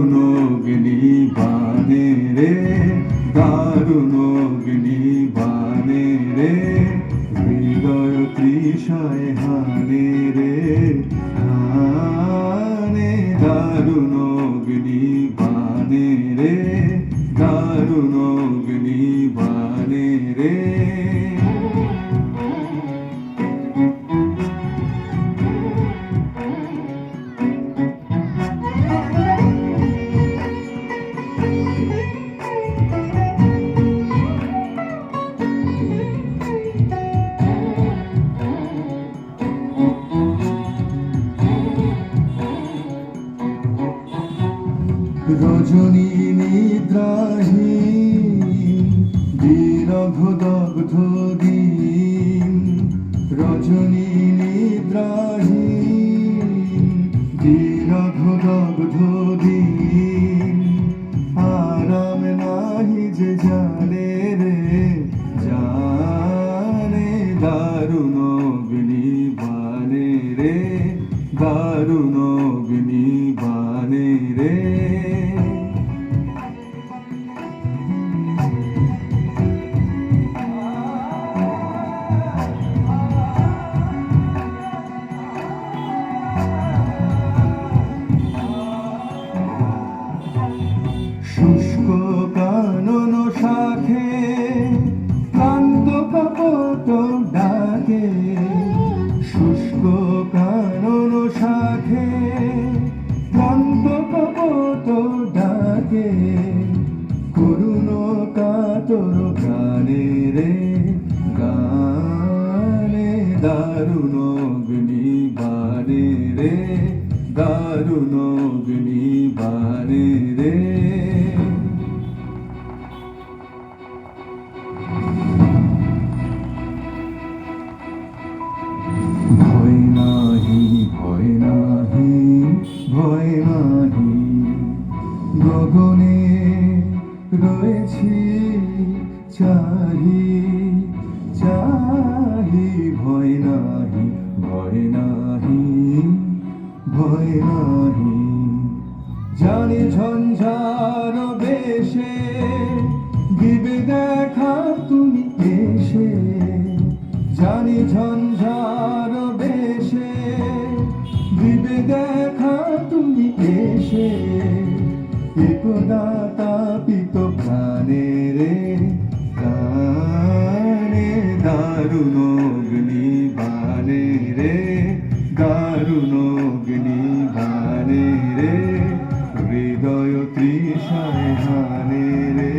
দারুণ অগ্নিবাণে রে, দারুণ অগ্নিবাণে রে, হৃদয় তৃষায় হানে রে, হানে দারুণ অগ্নিবাণে রে, দারুণ অগ্নিবাণে রে। রজনী নিদ্রাহীন বিরহ দগ্ধ দিন, রজনী নিদ্রাহীন বিরহ দগ্ধ দিন, আরাম নাহি যে জানে রে, জানে দারুণ অগ্নিবাণে রে, দারুণ অগ্নিবাণে রে। শুষ্ক কানন শাখে ক্লান্ত কপট ডাকে, শুষ্ক কানন শাখে ক্লান্ত কপট ডাকে, করুণ কাতর গানে রে, গানে দারুণ অগ্নিবাণে রে, দারুণ অগ্নিবাণে রে। ভয় নাহি, ভয় নাহি, ভয় নাহি, গগনে রয়েছি চাহি, চাহি, ভয় নাহি, ভয় নাহি, ভয় নাহি। জানি ঝঞ্ঝার বেশে দিবে দেখা তুমি এসে, জানি ঝঞ্ঝার বেশে দিবে দেখা তুমি এসে, একদা তাপিত প্রাণে রে, প্রাণে দারুণ অগ্নিবাণে রে, দারুণ অগ্নিবাণে রে, হৃদয় তৃষায় হানে রে,